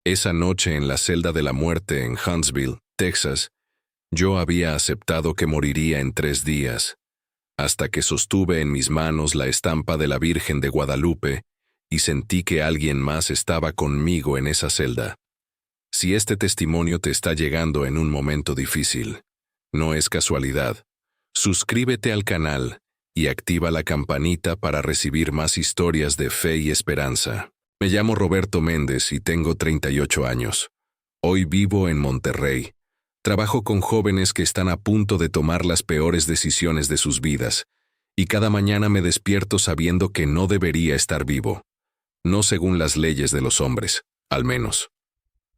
Esa noche en la celda de la muerte en Huntsville, Texas, yo había aceptado que moriría en 3 días, hasta que sostuve en mis manos la estampa de la Virgen de Guadalupe y sentí que alguien más estaba conmigo en esa celda. Si este testimonio te está llegando en un momento difícil, no es casualidad. Suscríbete al canal y activa la campanita para recibir más historias de fe y esperanza. Me llamo Roberto Méndez y tengo 38 años. Hoy vivo en Monterrey. Trabajo con jóvenes que están a punto de tomar las peores decisiones de sus vidas, y cada mañana me despierto sabiendo que no debería estar vivo. No según las leyes de los hombres, al menos.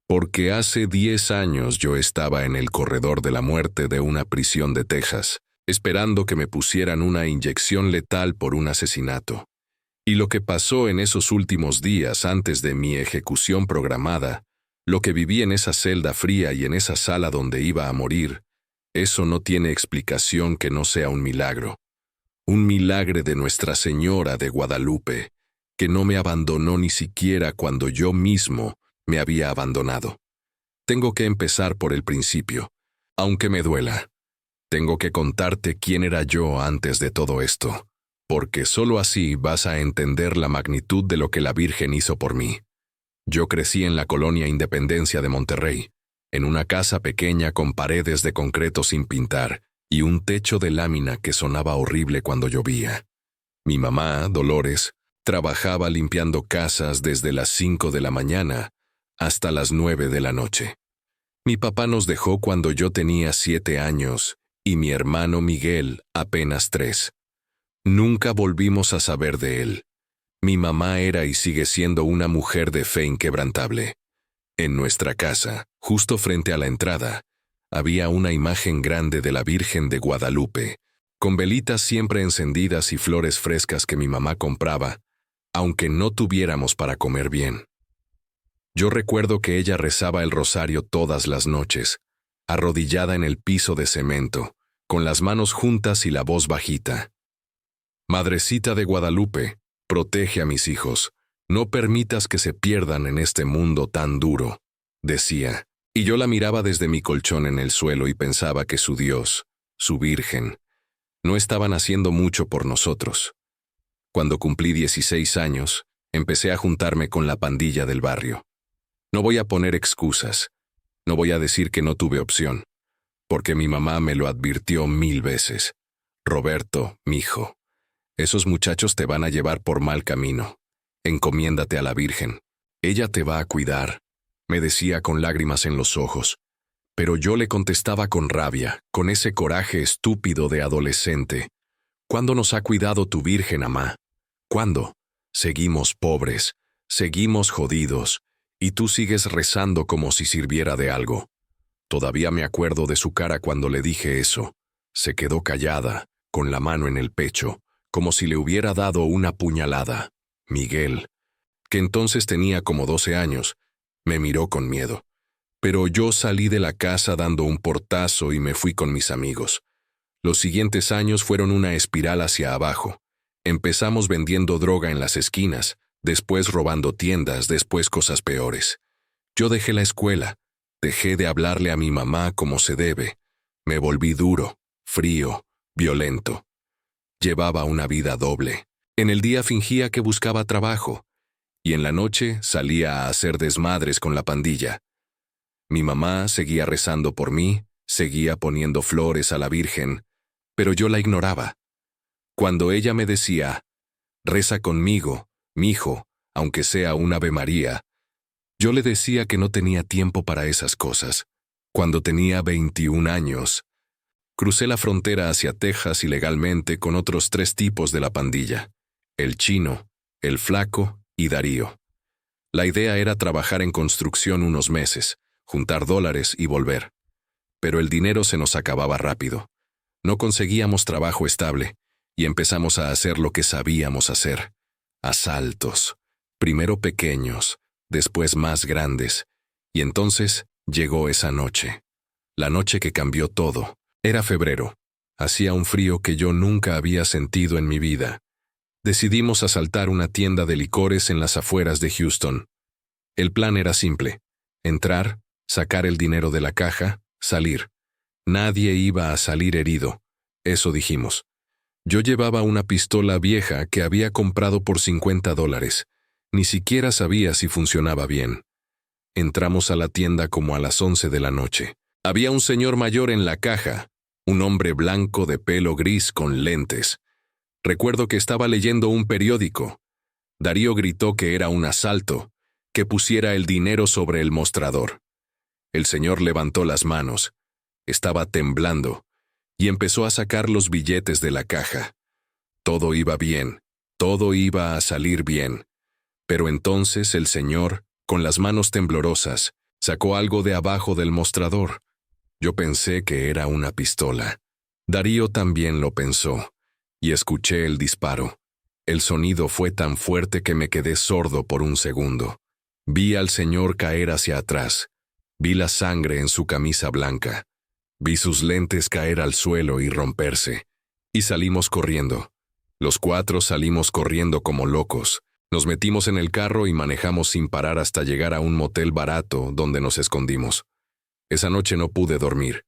Porque hace 10 años yo estaba en el corredor de la muerte de una prisión de Texas, esperando que me pusieran una inyección letal por un asesinato. Y lo que pasó en esos últimos días antes de mi ejecución programada, lo que viví en esa celda fría y en esa sala donde iba a morir, eso no tiene explicación que no sea un milagro. Un milagro de Nuestra Señora de Guadalupe, que no me abandonó ni siquiera cuando yo mismo me había abandonado. Tengo que empezar por el principio, aunque me duela. Tengo que contarte quién era yo antes de todo esto, porque solo así vas a entender la magnitud de lo que la Virgen hizo por mí. Yo crecí en la colonia Independencia de Monterrey, en una casa pequeña con paredes de concreto sin pintar y un techo de lámina que sonaba horrible cuando llovía. Mi mamá, Dolores, trabajaba limpiando casas desde las 5 de la mañana hasta las 9 de la noche. Mi papá nos dejó cuando yo tenía 7 años y mi hermano Miguel apenas 3. Nunca volvimos a saber de él. Mi mamá era y sigue siendo una mujer de fe inquebrantable. En nuestra casa, justo frente a la entrada, había una imagen grande de la Virgen de Guadalupe, con velitas siempre encendidas y flores frescas que mi mamá compraba, aunque no tuviéramos para comer bien. Yo recuerdo que ella rezaba el rosario todas las noches, arrodillada en el piso de cemento, con las manos juntas y la voz bajita. Madrecita de Guadalupe, protege a mis hijos, no permitas que se pierdan en este mundo tan duro, decía, y yo la miraba desde mi colchón en el suelo y pensaba que su Dios, su Virgen, no estaban haciendo mucho por nosotros. Cuando cumplí 16 años, empecé a juntarme con la pandilla del barrio. No voy a poner excusas, no voy a decir que no tuve opción, porque mi mamá me lo advirtió 1000 veces. Roberto, mijo, esos muchachos te van a llevar por mal camino. Encomiéndate a la Virgen. Ella te va a cuidar, me decía con lágrimas en los ojos. Pero yo le contestaba con rabia, con ese coraje estúpido de adolescente. ¿Cuándo nos ha cuidado tu Virgen, amá? ¿Cuándo? Seguimos pobres, seguimos jodidos, y tú sigues rezando como si sirviera de algo. Todavía me acuerdo de su cara cuando le dije eso. Se quedó callada, con la mano en el pecho, como si le hubiera dado una puñalada. Miguel, que entonces tenía como 12 años, me miró con miedo. Pero yo salí de la casa dando un portazo y me fui con mis amigos. Los siguientes años fueron una espiral hacia abajo. Empezamos vendiendo droga en las esquinas, después robando tiendas, después cosas peores. Yo dejé la escuela, dejé de hablarle a mi mamá como se debe. Me volví duro, frío, violento. Llevaba una vida doble. En el día fingía que buscaba trabajo, y en la noche salía a hacer desmadres con la pandilla. Mi mamá seguía rezando por mí, seguía poniendo flores a la Virgen, pero yo la ignoraba. Cuando ella me decía, reza conmigo, mijo, aunque sea un Ave María, yo le decía que no tenía tiempo para esas cosas. Cuando tenía 21 años, crucé la frontera hacia Texas ilegalmente con otros 3 tipos de la pandilla, el chino, el flaco y Darío. La idea era trabajar en construcción unos meses, juntar dólares y volver. Pero el dinero se nos acababa rápido. No conseguíamos trabajo estable y empezamos a hacer lo que sabíamos hacer. Asaltos, primero pequeños, después más grandes, y entonces llegó esa noche. La noche que cambió todo. Era febrero. Hacía un frío que yo nunca había sentido en mi vida. Decidimos asaltar una tienda de licores en las afueras de Houston. El plan era simple. Entrar, sacar el dinero de la caja, salir. Nadie iba a salir herido. Eso dijimos. Yo llevaba una pistola vieja que había comprado por $50. Ni siquiera sabía si funcionaba bien. Entramos a la tienda como a las 11 de la noche. Había un señor mayor en la caja, un hombre blanco de pelo gris con lentes. Recuerdo que estaba leyendo un periódico. Darío gritó que era un asalto, que pusiera el dinero sobre el mostrador. El señor levantó las manos. Estaba temblando y empezó a sacar los billetes de la caja. Todo iba bien, todo iba a salir bien. Pero entonces el señor, con las manos temblorosas, sacó algo de abajo del mostrador. Yo pensé que era una pistola. Darío también lo pensó, y escuché el disparo. El sonido fue tan fuerte que me quedé sordo por un segundo. Vi al señor caer hacia atrás. Vi la sangre en su camisa blanca. Vi sus lentes caer al suelo y romperse. Y salimos corriendo. Los 4 salimos corriendo como locos. Nos metimos en el carro y manejamos sin parar hasta llegar a un motel barato donde nos escondimos. Esa noche no pude dormir.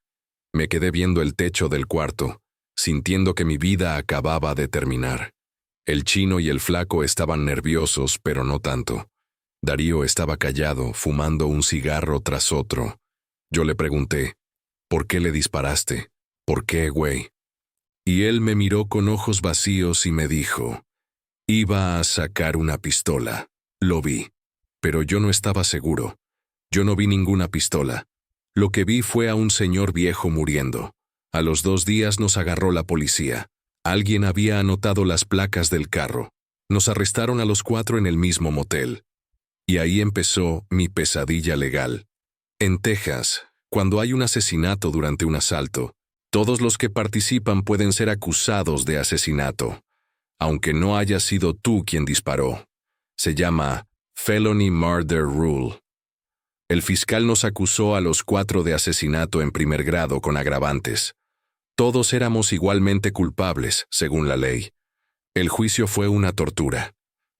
Me quedé viendo el techo del cuarto, sintiendo que mi vida acababa de terminar. El chino y el flaco estaban nerviosos, pero no tanto. Darío estaba callado, fumando un cigarro tras otro. Yo le pregunté, ¿por qué le disparaste? ¿Por qué, güey? Y él me miró con ojos vacíos y me dijo, iba a sacar una pistola. Lo vi. Pero yo no estaba seguro. Yo no vi ninguna pistola. Lo que vi fue a un señor viejo muriendo. A los 2 días nos agarró la policía. Alguien había anotado las placas del carro. Nos arrestaron a los 4 en el mismo motel. Y ahí empezó mi pesadilla legal. En Texas, cuando hay un asesinato durante un asalto, todos los que participan pueden ser acusados de asesinato, aunque no haya sido tú quien disparó. Se llama Felony Murder Rule. El fiscal nos acusó a los 4 de asesinato en primer grado con agravantes. Todos éramos igualmente culpables, según la ley. El juicio fue una tortura.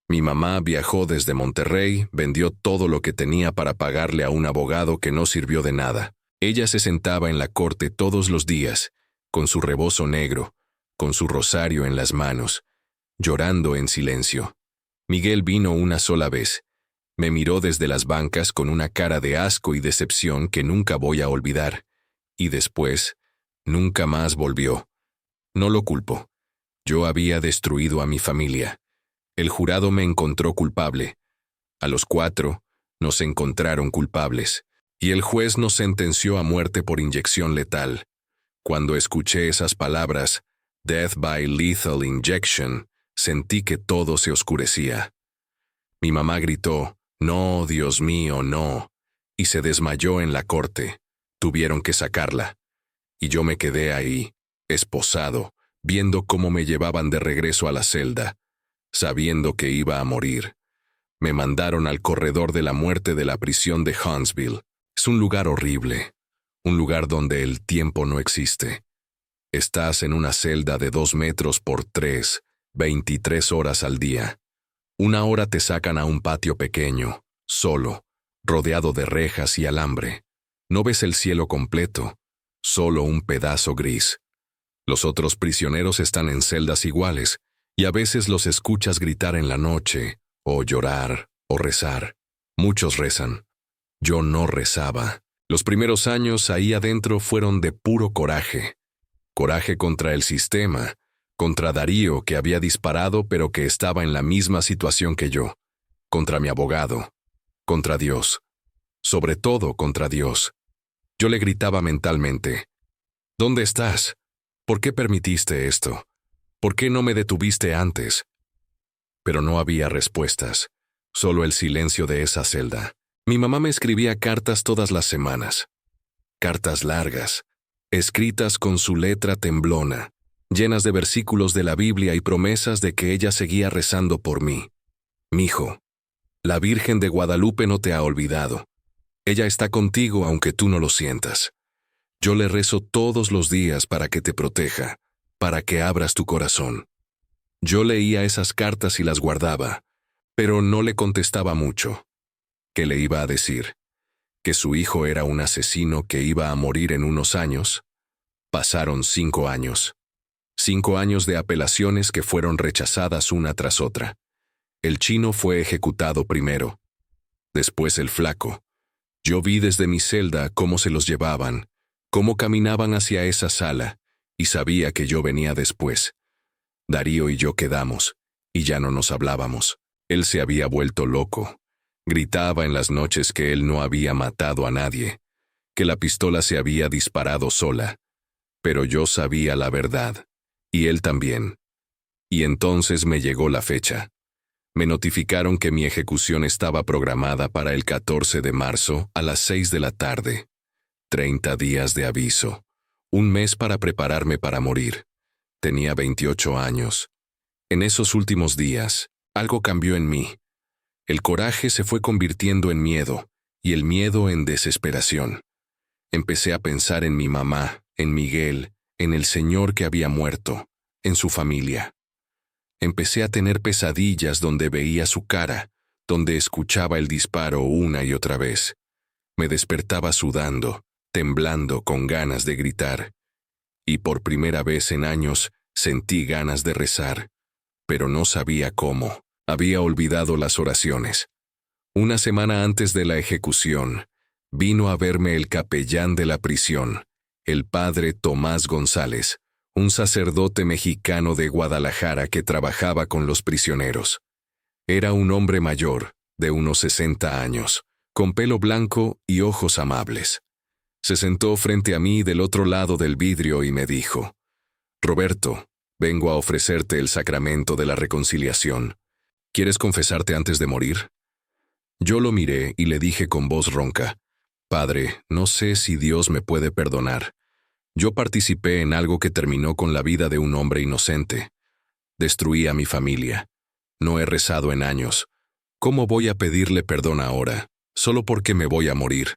Mi mamá viajó desde Monterrey, vendió todo lo que tenía para pagarle a un abogado que no sirvió de nada. Ella se sentaba en la corte todos los días, con su rebozo negro, con su rosario en las manos, llorando en silencio. Miguel vino una sola vez. Me miró desde las bancas con una cara de asco y decepción que nunca voy a olvidar. Y después, nunca más volvió. No lo culpo. Yo había destruido a mi familia. El jurado me encontró culpable. A los 4, nos encontraron culpables. Y el juez nos sentenció a muerte por inyección letal. Cuando escuché esas palabras, Death by Lethal Injection, sentí que todo se oscurecía. Mi mamá gritó, «No, Dios mío, no», y se desmayó en la corte. Tuvieron que sacarla. Y yo me quedé ahí, esposado, viendo cómo me llevaban de regreso a la celda, sabiendo que iba a morir. Me mandaron al corredor de la muerte de la prisión de Huntsville. Es un lugar horrible, un lugar donde el tiempo no existe. Estás en una celda de 2 metros por 3, 23 horas al día. 1 hora te sacan a un patio pequeño, solo, rodeado de rejas y alambre. No ves el cielo completo, solo un pedazo gris. Los otros prisioneros están en celdas iguales, y a veces los escuchas gritar en la noche, o llorar, o rezar. Muchos rezan. Yo no rezaba. Los primeros años ahí adentro fueron de puro coraje. Coraje contra el sistema, contra Darío, que había disparado pero que estaba en la misma situación que yo, contra mi abogado, contra Dios, sobre todo contra Dios. Yo le gritaba mentalmente, ¿dónde estás? ¿Por qué permitiste esto? ¿Por qué no me detuviste antes? Pero no había respuestas, solo el silencio de esa celda. Mi mamá me escribía cartas todas las semanas, cartas largas, escritas con su letra temblona, llenas de versículos de la Biblia y promesas de que ella seguía rezando por mí. Mijo, la Virgen de Guadalupe no te ha olvidado. Ella está contigo aunque tú no lo sientas. Yo le rezo todos los días para que te proteja, para que abras tu corazón. Yo leía esas cartas y las guardaba, pero no le contestaba mucho. ¿Qué le iba a decir? que su hijo era un asesino que iba a morir en unos años. Pasaron 5 años. 5 años de apelaciones que fueron rechazadas una tras otra. El chino fue ejecutado primero. Después el flaco. Yo vi desde mi celda cómo se los llevaban, cómo caminaban hacia esa sala, y sabía que yo venía después. Darío y yo quedamos, y ya no nos hablábamos. Él se había vuelto loco. Gritaba en las noches que él no había matado a nadie, que la pistola se había disparado sola. Pero yo sabía la verdad, y él también. Y entonces me llegó la fecha. Me notificaron que mi ejecución estaba programada para el 14 de marzo a las 6 de la tarde. 30 días de aviso. Un mes para prepararme para morir. Tenía 28 años. En esos últimos días, algo cambió en mí. El coraje se fue convirtiendo en miedo, y el miedo en desesperación. Empecé a pensar en mi mamá, en Miguel, en el señor que había muerto, en su familia. Empecé a tener pesadillas donde veía su cara, donde escuchaba el disparo una y otra vez. Me despertaba sudando, temblando, con ganas de gritar. Y por primera vez en años sentí ganas de rezar, pero no sabía cómo. Había olvidado las oraciones. Una semana antes de la ejecución, vino a verme el capellán de la prisión, el padre Tomás González, un sacerdote mexicano de Guadalajara que trabajaba con los prisioneros. Era un hombre mayor, de unos 60 años, con pelo blanco y ojos amables. Se sentó frente a mí del otro lado del vidrio y me dijo: «Roberto, vengo a ofrecerte el sacramento de la reconciliación. ¿Quieres confesarte antes de morir?». Yo lo miré y le dije con voz ronca: «Padre, no sé si Dios me puede perdonar. Yo participé en algo que terminó con la vida de un hombre inocente. Destruí a mi familia. No he rezado en años. ¿Cómo voy a pedirle perdón ahora, solo porque me voy a morir?».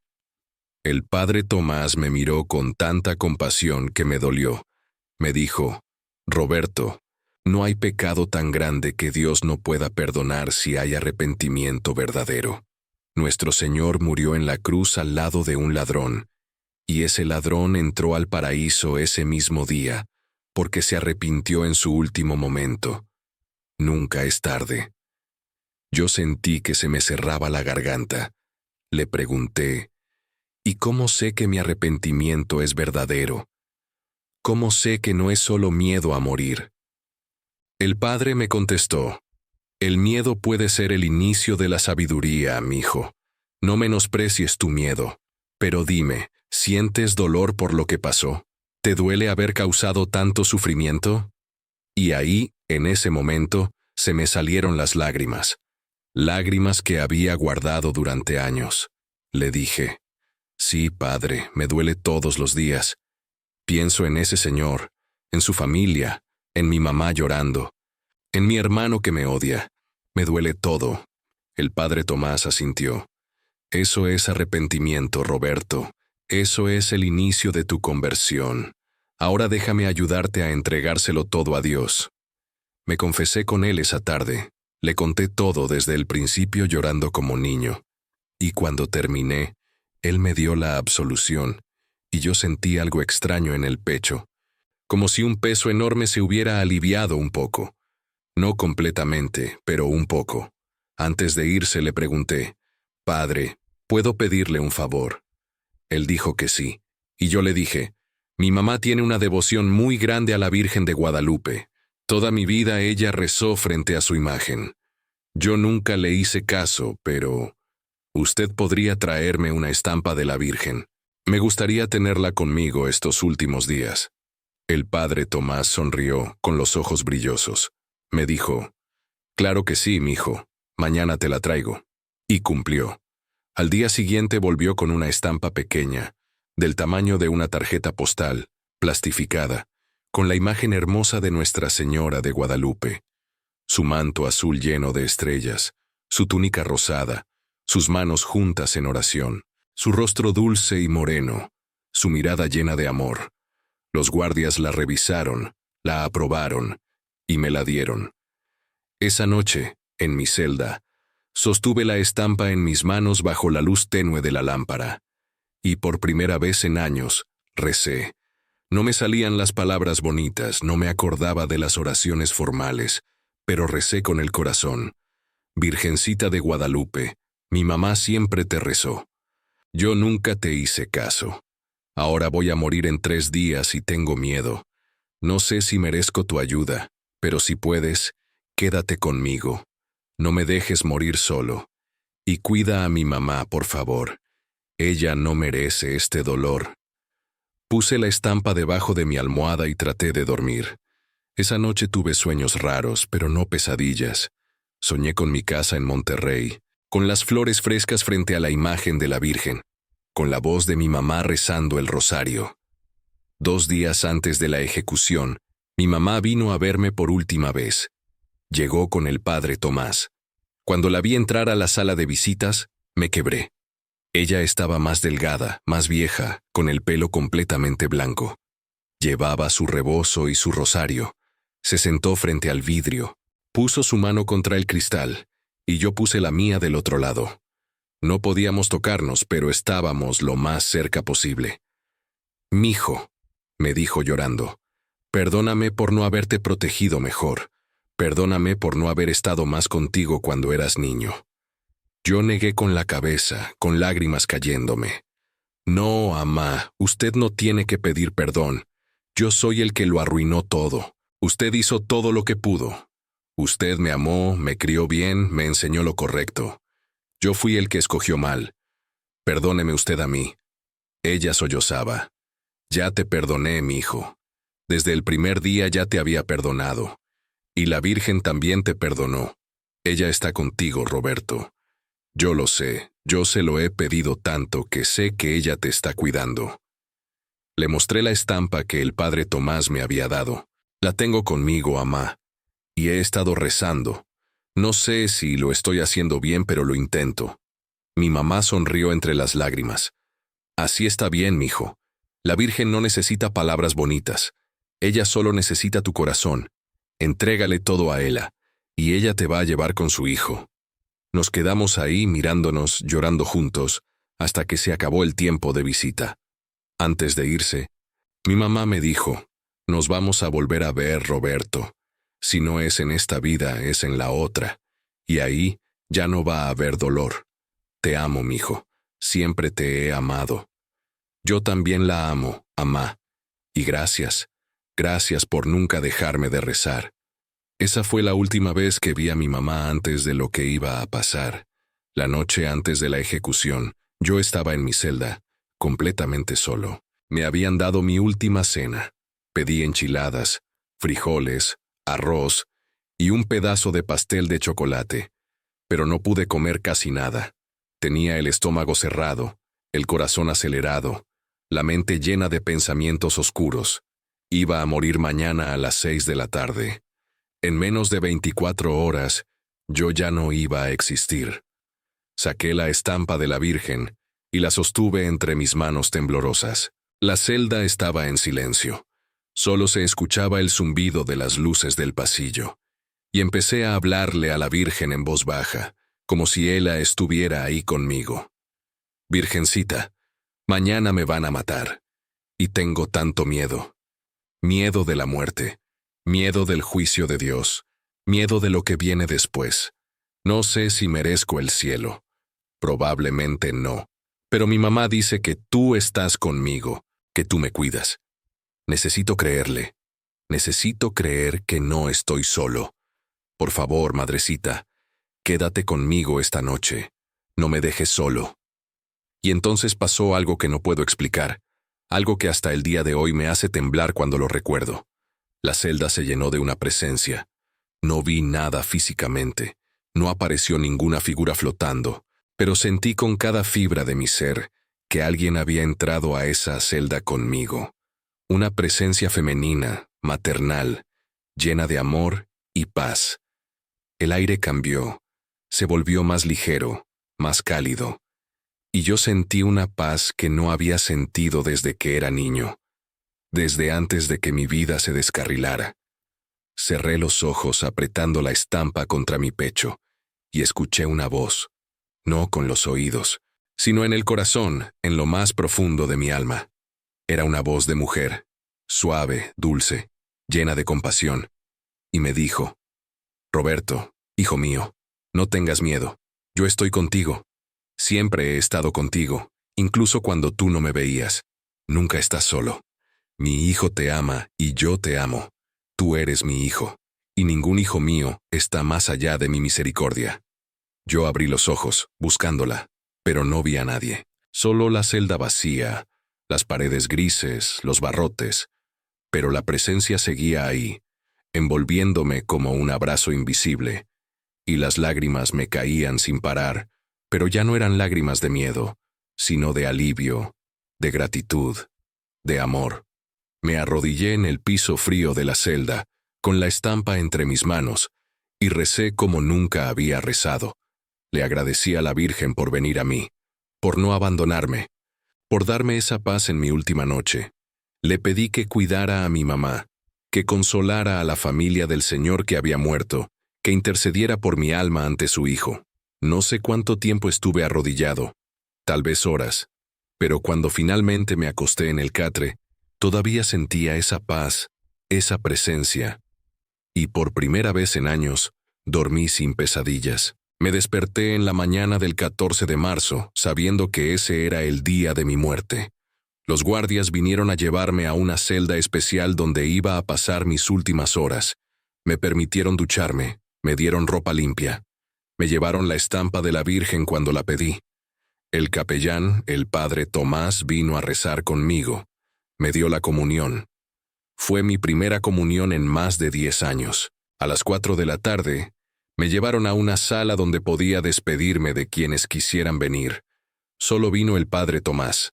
El padre Tomás me miró con tanta compasión que me dolió. Me dijo: «Roberto, no hay pecado tan grande que Dios no pueda perdonar si hay arrepentimiento verdadero. Nuestro Señor murió en la cruz al lado de un ladrón, y ese ladrón entró al paraíso ese mismo día, porque se arrepintió en su último momento. Nunca es tarde». Yo sentí que se me cerraba la garganta. Le pregunté: «¿Y cómo sé que mi arrepentimiento es verdadero? ¿Cómo sé que no es solo miedo a morir?». El padre me contestó: «El miedo puede ser el inicio de la sabiduría, mijo. No menosprecies tu miedo. Pero dime, ¿sientes dolor por lo que pasó? ¿Te duele haber causado tanto sufrimiento?». Y ahí, en ese momento, se me salieron las lágrimas. Lágrimas que había guardado durante años. Le dije: «Sí, padre, me duele todos los días. Pienso en ese señor, en su familia, en mi mamá llorando, en mi hermano que me odia. Me duele todo». El padre Tomás asintió: «Eso es arrepentimiento, Roberto. Eso es el inicio de tu conversión. Ahora déjame ayudarte a entregárselo todo a Dios». Me confesé con él esa tarde. Le conté todo desde el principio llorando como niño. Y cuando terminé, él me dio la absolución, y yo sentí algo extraño en el pecho, como si un peso enorme se hubiera aliviado un poco. No completamente, pero un poco. Antes de irse le pregunté: «Padre, ¿puedo pedirle un favor?». Él dijo que sí, y yo le dije: «Mi mamá tiene una devoción muy grande a la Virgen de Guadalupe. Toda mi vida ella rezó frente a su imagen. Yo nunca le hice caso, pero usted podría traerme una estampa de la Virgen. Me gustaría tenerla conmigo estos últimos días». El padre Tomás sonrió con los ojos brillosos. Me dijo: «Claro que sí, mijo. Mañana te la traigo». Y cumplió. Al día siguiente volvió con una estampa pequeña, del tamaño de una tarjeta postal, plastificada, con la imagen hermosa de Nuestra Señora de Guadalupe. Su manto azul lleno de estrellas, su túnica rosada, sus manos juntas en oración, su rostro dulce y moreno, su mirada llena de amor. Los guardias la revisaron, la aprobaron y me la dieron. Esa noche, en mi celda, Sostuve la estampa en mis manos bajo la luz tenue de la lámpara. Y por primera vez en años, recé. No me salían las palabras bonitas, no me acordaba de las oraciones formales, pero recé con el corazón. Virgencita de Guadalupe, mi mamá siempre te rezó. Yo nunca te hice caso. Ahora voy a morir en 3 días y tengo miedo. No sé si merezco tu ayuda, pero si puedes, quédate conmigo. No me dejes morir solo. Y cuida a mi mamá, por favor. Ella no merece este dolor. Puse la estampa debajo de mi almohada y traté de dormir. Esa noche tuve sueños raros, pero no pesadillas. Soñé con mi casa en Monterrey, con las flores frescas frente a la imagen de la Virgen, con la voz de mi mamá rezando el rosario. 2 días antes de la ejecución, mi mamá vino a verme por última vez. Llegó con el padre Tomás. Cuando la vi entrar a la sala de visitas, me quebré. Ella estaba más delgada, más vieja, con el pelo completamente blanco. Llevaba su rebozo y su rosario. Se sentó frente al vidrio, puso su mano contra el cristal, y yo puse la mía del otro lado. No podíamos tocarnos, pero estábamos lo más cerca posible. «Mijo», me dijo llorando, «perdóname por no haberte protegido mejor. Perdóname por no haber estado más contigo cuando eras niño». Yo negué con la cabeza, con lágrimas cayéndome. «No, amá, usted no tiene que pedir perdón. Yo soy el que lo arruinó todo. Usted hizo todo lo que pudo. Usted me amó, me crió bien, me enseñó lo correcto. Yo fui el que escogió mal. Perdóneme usted a mí». Ella sollozaba. «Ya te perdoné, mi hijo. Desde el primer día ya te había perdonado. Y la Virgen también te perdonó. Ella está contigo, Roberto. Yo lo sé, yo se lo he pedido tanto que sé que ella te está cuidando». Le mostré la estampa que el padre Tomás me había dado. «La tengo conmigo, amá. Y he estado rezando. No sé si lo estoy haciendo bien, pero lo intento». Mi mamá sonrió entre las lágrimas. «Así está bien, mijo. La Virgen no necesita palabras bonitas. Ella solo necesita tu corazón. Entrégale todo a ella, y ella te va a llevar con su hijo». Nos quedamos ahí mirándonos, llorando juntos, hasta que se acabó el tiempo de visita. Antes de irse, mi mamá me dijo, «Nos vamos a volver a ver, Roberto. Si no es en esta vida, es en la otra. Y ahí ya no va a haber dolor. Te amo, mijo. Siempre te he amado». Yo también la amo, amá. Y gracias, gracias por nunca dejarme de rezar. Esa fue la última vez que vi a mi mamá antes de lo que iba a pasar. La noche antes de la ejecución, yo estaba en mi celda, completamente solo. Me habían dado mi última cena. Pedí enchiladas, frijoles, arroz y un pedazo de pastel de chocolate. Pero no pude comer casi nada. Tenía el estómago cerrado, el corazón acelerado, la mente llena de pensamientos oscuros. Iba a morir mañana a las 6 de la tarde. En menos de 24 horas, yo ya no iba a existir. Saqué la estampa de la Virgen y la sostuve entre mis manos temblorosas. La celda estaba en silencio. Solo se escuchaba el zumbido de las luces del pasillo. Y empecé a hablarle a la Virgen en voz baja, como si ella estuviera ahí conmigo. «Virgencita, mañana me van a matar. Y tengo tanto miedo. Miedo de la muerte. Miedo del juicio de Dios, miedo de lo que viene después. No sé si merezco el cielo. Probablemente no. Pero mi mamá dice que tú estás conmigo, que tú me cuidas. Necesito creerle. Necesito creer que no estoy solo. Por favor, madrecita, quédate conmigo esta noche. No me dejes solo». Y entonces pasó algo que no puedo explicar, algo que hasta el día de hoy me hace temblar cuando lo recuerdo. La celda se llenó de una presencia. No vi nada físicamente, no apareció ninguna figura flotando, pero sentí con cada fibra de mi ser que alguien había entrado a esa celda conmigo. Una presencia femenina, maternal, llena de amor y paz. El aire cambió, se volvió más ligero, más cálido, y yo sentí una paz que no había sentido desde que era niño. Desde antes de que mi vida se descarrilara. Cerré los ojos apretando la estampa contra mi pecho, y escuché una voz, no con los oídos, sino en el corazón, en lo más profundo de mi alma. Era una voz de mujer, suave, dulce, llena de compasión, y me dijo: Roberto, hijo mío, no tengas miedo, yo estoy contigo. Siempre he estado contigo, incluso cuando tú no me veías. Nunca estás solo. Mi hijo te ama y yo te amo. Tú eres mi hijo, y ningún hijo mío está más allá de mi misericordia. Yo abrí los ojos, buscándola, pero no vi a nadie. Solo la celda vacía, las paredes grises, los barrotes, pero la presencia seguía ahí, envolviéndome como un abrazo invisible, y las lágrimas me caían sin parar, pero ya no eran lágrimas de miedo, sino de alivio, de gratitud, de amor. Me arrodillé en el piso frío de la celda, con la estampa entre mis manos, y recé como nunca había rezado. Le agradecí a la Virgen por venir a mí, por no abandonarme, por darme esa paz en mi última noche. Le pedí que cuidara a mi mamá, que consolara a la familia del Señor que había muerto, que intercediera por mi alma ante su Hijo. No sé cuánto tiempo estuve arrodillado, tal vez horas, pero cuando finalmente me acosté en el catre, todavía sentía esa paz, esa presencia. Y por primera vez en años, dormí sin pesadillas. Me desperté en la mañana del 14 de marzo, sabiendo que ese era el día de mi muerte. Los guardias vinieron a llevarme a una celda especial donde iba a pasar mis últimas horas. Me permitieron ducharme, me dieron ropa limpia. Me llevaron la estampa de la Virgen cuando la pedí. El capellán, el padre Tomás, vino a rezar conmigo. Me dio la comunión. Fue mi primera comunión en más de 10 años. A las 4 de la tarde, me llevaron a una sala donde podía despedirme de quienes quisieran venir. Solo vino el padre Tomás.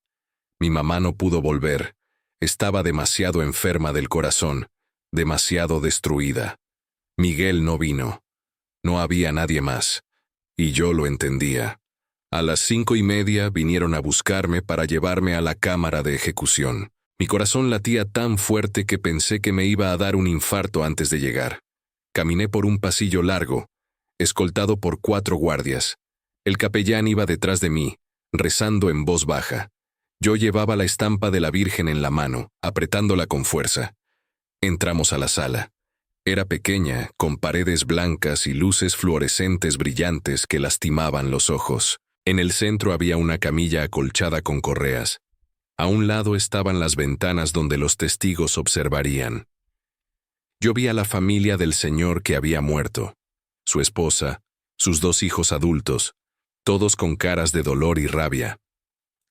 Mi mamá no pudo volver. Estaba demasiado enferma del corazón, demasiado destruida. Miguel no vino. No había nadie más. Y yo lo entendía. A las 5:30 vinieron a buscarme para llevarme a la cámara de ejecución. Mi corazón latía tan fuerte que pensé que me iba a dar un infarto antes de llegar. Caminé por un pasillo largo, escoltado por 4 guardias. El capellán iba detrás de mí, rezando en voz baja. Yo llevaba la estampa de la Virgen en la mano, apretándola con fuerza. Entramos a la sala. Era pequeña, con paredes blancas y luces fluorescentes brillantes que lastimaban los ojos. En el centro había una camilla acolchada con correas. A un lado estaban las ventanas donde los testigos observarían. Yo vi a la familia del señor que había muerto, su esposa, sus 2 hijos adultos, todos con caras de dolor y rabia.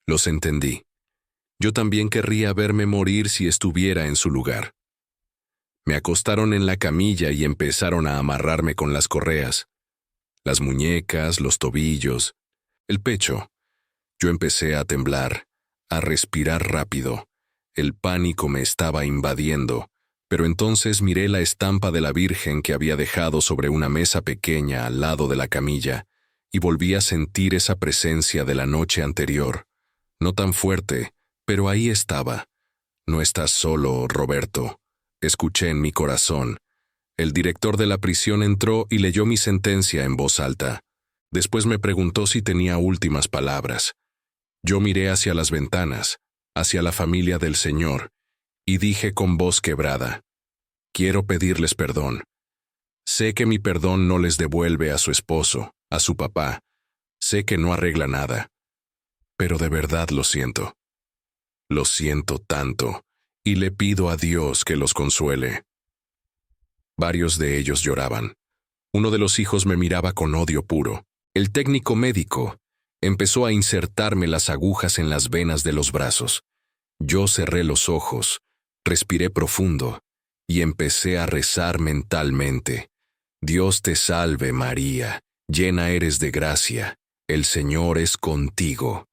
Los entendí. Yo también querría verme morir si estuviera en su lugar. Me acostaron en la camilla y empezaron a amarrarme con las correas. Las muñecas, los tobillos, el pecho. Yo empecé a temblar, a respirar rápido. El pánico me estaba invadiendo, pero entonces miré la estampa de la Virgen que había dejado sobre una mesa pequeña al lado de la camilla, y volví a sentir esa presencia de la noche anterior. No tan fuerte, pero ahí estaba. No estás solo, Roberto. Escuché en mi corazón. El director de la prisión entró y leyó mi sentencia en voz alta. Después me preguntó si tenía últimas palabras. Yo miré hacia las ventanas, hacia la familia del Señor, y dije con voz quebrada: quiero pedirles perdón. Sé que mi perdón no les devuelve a su esposo, a su papá. Sé que no arregla nada. Pero de verdad lo siento. Lo siento tanto, y le pido a Dios que los consuele. Varios de ellos lloraban. Uno de los hijos me miraba con odio puro. El técnico médico empezó a insertarme las agujas en las venas de los brazos. Yo cerré los ojos, respiré profundo y empecé a rezar mentalmente. Dios te salve María, llena eres de gracia, el Señor es contigo.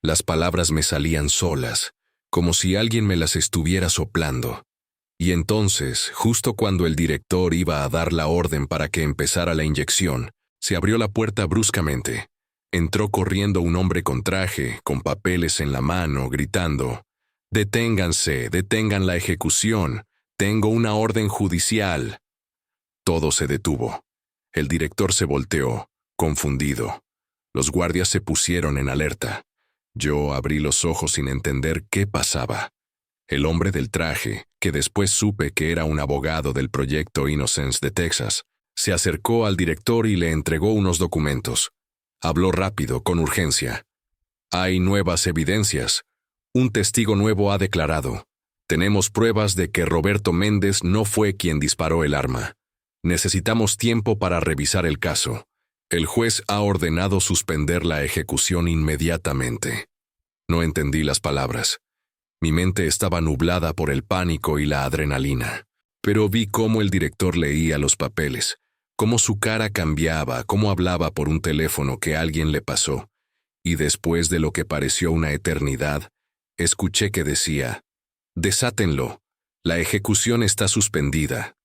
Las palabras me salían solas, como si alguien me las estuviera soplando. Y entonces, justo cuando el director iba a dar la orden para que empezara la inyección, se abrió la puerta bruscamente. Entró corriendo un hombre con traje, con papeles en la mano, gritando: «Deténganse, detengan la ejecución, tengo una orden judicial». Todo se detuvo. El director se volteó, confundido. Los guardias se pusieron en alerta. Yo abrí los ojos sin entender qué pasaba. El hombre del traje, que después supe que era un abogado del proyecto Innocence de Texas, se acercó al director y le entregó unos documentos. Habló rápido, con urgencia. Hay nuevas evidencias. Un testigo nuevo ha declarado. Tenemos pruebas de que Roberto Méndez no fue quien disparó el arma. Necesitamos tiempo para revisar el caso. El juez ha ordenado suspender la ejecución inmediatamente. No entendí las palabras. Mi mente estaba nublada por el pánico y la adrenalina. Pero vi cómo el director leía los papeles, cómo su cara cambiaba, cómo hablaba por un teléfono que alguien le pasó. Y después de lo que pareció una eternidad, escuché que decía: «Desátenlo. La ejecución está suspendida».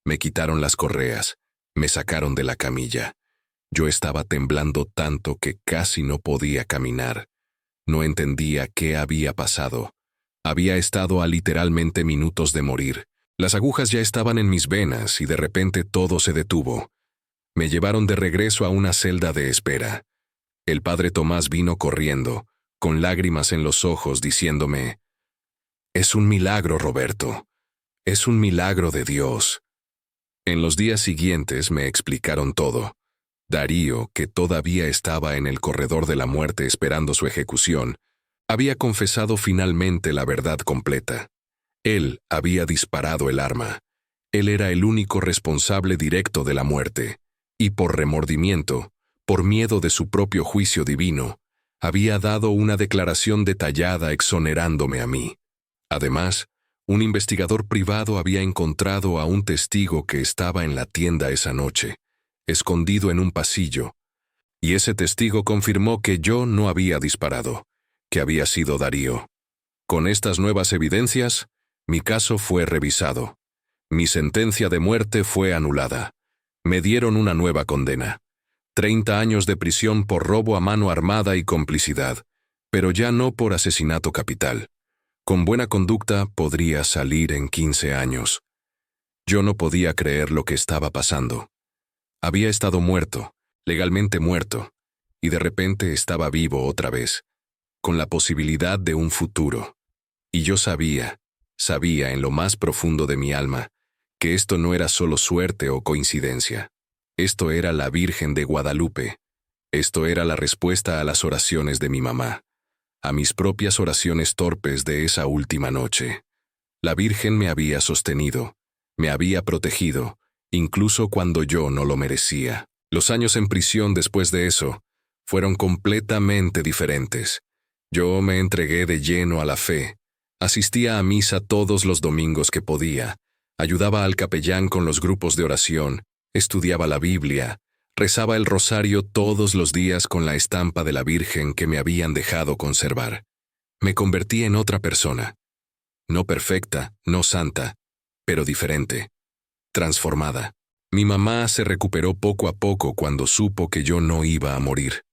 Me quitaron las correas. Me sacaron de la camilla. Yo estaba temblando tanto que casi no podía caminar. No entendía qué había pasado. Había estado a literalmente minutos de morir. Las agujas ya estaban en mis venas y de repente todo se detuvo. Me llevaron de regreso a una celda de espera. El padre Tomás vino corriendo, con lágrimas en los ojos, diciéndome: «Es un milagro, Roberto. Es un milagro de Dios». En los días siguientes me explicaron todo. Darío, que todavía estaba en el corredor de la muerte esperando su ejecución, había confesado finalmente la verdad completa. Él había disparado el arma. Él era el único responsable directo de la muerte. Y por remordimiento, por miedo de su propio juicio divino, había dado una declaración detallada exonerándome a mí. Además, un investigador privado había encontrado a un testigo que estaba en la tienda esa noche, escondido en un pasillo, y ese testigo confirmó que yo no había disparado, que había sido Darío. Con estas nuevas evidencias, mi caso fue revisado. Mi sentencia de muerte fue anulada. Me dieron una nueva condena. 30 años de prisión por robo a mano armada y complicidad, pero ya no por asesinato capital. Con buena conducta podría salir en 15 años. Yo no podía creer lo que estaba pasando. Había estado muerto, legalmente muerto, y de repente estaba vivo otra vez, con la posibilidad de un futuro. Y yo sabía en lo más profundo de mi alma, que esto no era solo suerte o coincidencia. Esto era la Virgen de Guadalupe. Esto era la respuesta a las oraciones de mi mamá, a mis propias oraciones torpes de esa última noche. La Virgen me había sostenido, me había protegido, incluso cuando yo no lo merecía. Los años en prisión después de eso fueron completamente diferentes. Yo me entregué de lleno a la fe, asistía a misa todos los domingos que podía, ayudaba al capellán con los grupos de oración, estudiaba la Biblia, rezaba el rosario todos los días con la estampa de la Virgen que me habían dejado conservar. Me convertí en otra persona. No perfecta, no santa, pero diferente. Transformada. Mi mamá se recuperó poco a poco cuando supo que yo no iba a morir.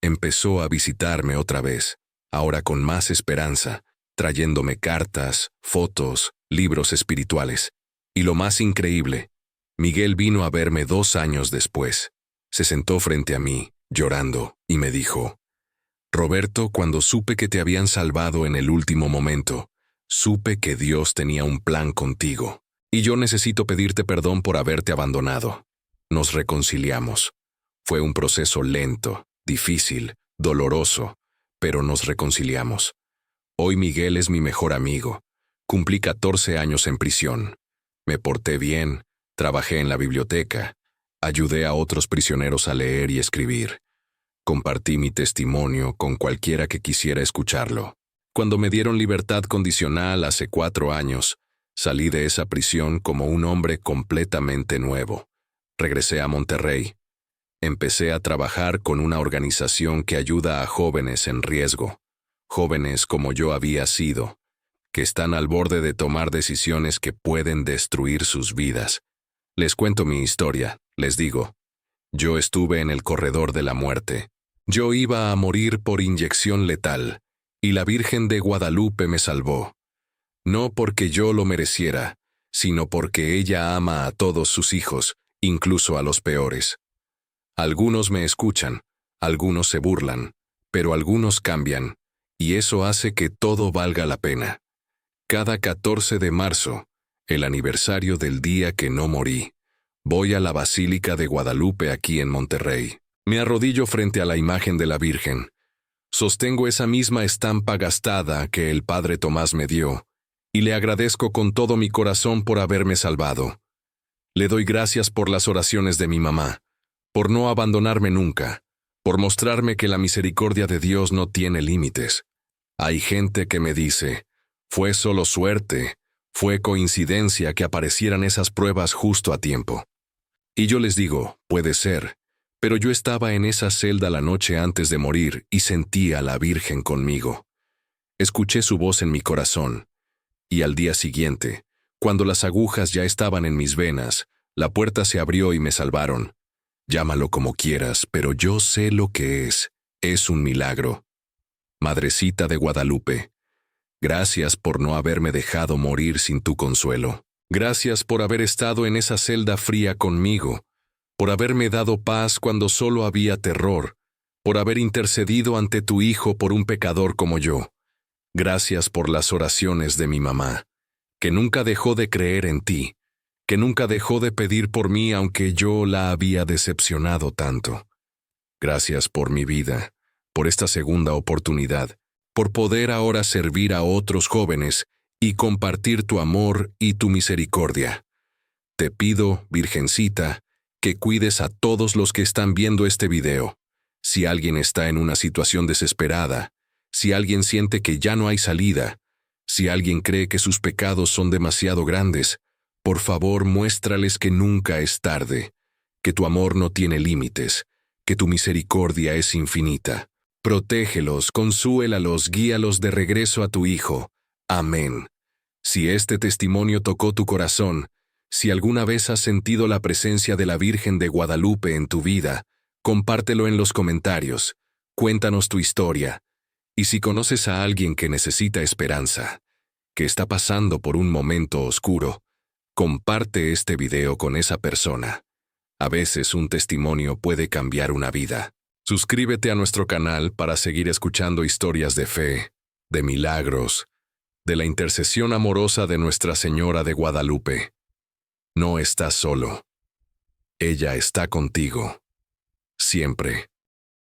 Empezó a visitarme otra vez, ahora con más esperanza, trayéndome cartas, fotos, libros espirituales. Y lo más increíble, Miguel vino a verme 2 años después. Se sentó frente a mí, llorando, y me dijo: «Roberto, cuando supe que te habían salvado en el último momento, supe que Dios tenía un plan contigo. Y yo necesito pedirte perdón por haberte abandonado». Nos reconciliamos. Fue un proceso lento, difícil, doloroso, pero nos reconciliamos. Hoy Miguel es mi mejor amigo. Cumplí 14 años en prisión. Me porté bien, trabajé en la biblioteca, ayudé a otros prisioneros a leer y escribir. Compartí mi testimonio con cualquiera que quisiera escucharlo. Cuando me dieron libertad condicional hace 4 años, salí de esa prisión como un hombre completamente nuevo. Regresé a Monterrey. Empecé a trabajar con una organización que ayuda a jóvenes en riesgo, jóvenes como yo había sido, que están al borde de tomar decisiones que pueden destruir sus vidas. Les cuento mi historia, les digo. Yo estuve en el corredor de la muerte. Yo iba a morir por inyección letal, y la Virgen de Guadalupe me salvó. No porque yo lo mereciera, sino porque ella ama a todos sus hijos, incluso a los peores. Algunos me escuchan, algunos se burlan, pero algunos cambian, y eso hace que todo valga la pena. Cada 14 de marzo, el aniversario del día que no morí, voy a la Basílica de Guadalupe aquí en Monterrey. Me arrodillo frente a la imagen de la Virgen. Sostengo esa misma estampa gastada que el Padre Tomás me dio, y le agradezco con todo mi corazón por haberme salvado. Le doy gracias por las oraciones de mi mamá, por no abandonarme nunca, por mostrarme que la misericordia de Dios no tiene límites. Hay gente que me dice, fue solo suerte, fue coincidencia que aparecieran esas pruebas justo a tiempo. Y yo les digo, puede ser, pero yo estaba en esa celda la noche antes de morir y sentí a la Virgen conmigo. Escuché su voz en mi corazón, y al día siguiente, cuando las agujas ya estaban en mis venas, la puerta se abrió y me salvaron. Llámalo como quieras, pero yo sé lo que es un milagro. Madrecita de Guadalupe, gracias por no haberme dejado morir sin tu consuelo. Gracias por haber estado en esa celda fría conmigo, por haberme dado paz cuando solo había terror, por haber intercedido ante tu Hijo por un pecador como yo. Gracias por las oraciones de mi mamá, que nunca dejó de creer en ti, que nunca dejó de pedir por mí aunque yo la había decepcionado tanto. Gracias por mi vida, por esta segunda oportunidad, por poder ahora servir a otros jóvenes y compartir tu amor y tu misericordia. Te pido, Virgencita, que cuides a todos los que están viendo este video. Si alguien está en una situación desesperada, si alguien siente que ya no hay salida, si alguien cree que sus pecados son demasiado grandes, por favor muéstrales que nunca es tarde, que tu amor no tiene límites, que tu misericordia es infinita. Protégelos, consuélalos, guíalos de regreso a tu Hijo. Amén. Si este testimonio tocó tu corazón, si alguna vez has sentido la presencia de la Virgen de Guadalupe en tu vida, compártelo en los comentarios, cuéntanos tu historia. Y si conoces a alguien que necesita esperanza, que está pasando por un momento oscuro, comparte este video con esa persona. A veces un testimonio puede cambiar una vida. Suscríbete a nuestro canal para seguir escuchando historias de fe, de milagros, de la intercesión amorosa de Nuestra Señora de Guadalupe. No estás solo. Ella está contigo. Siempre.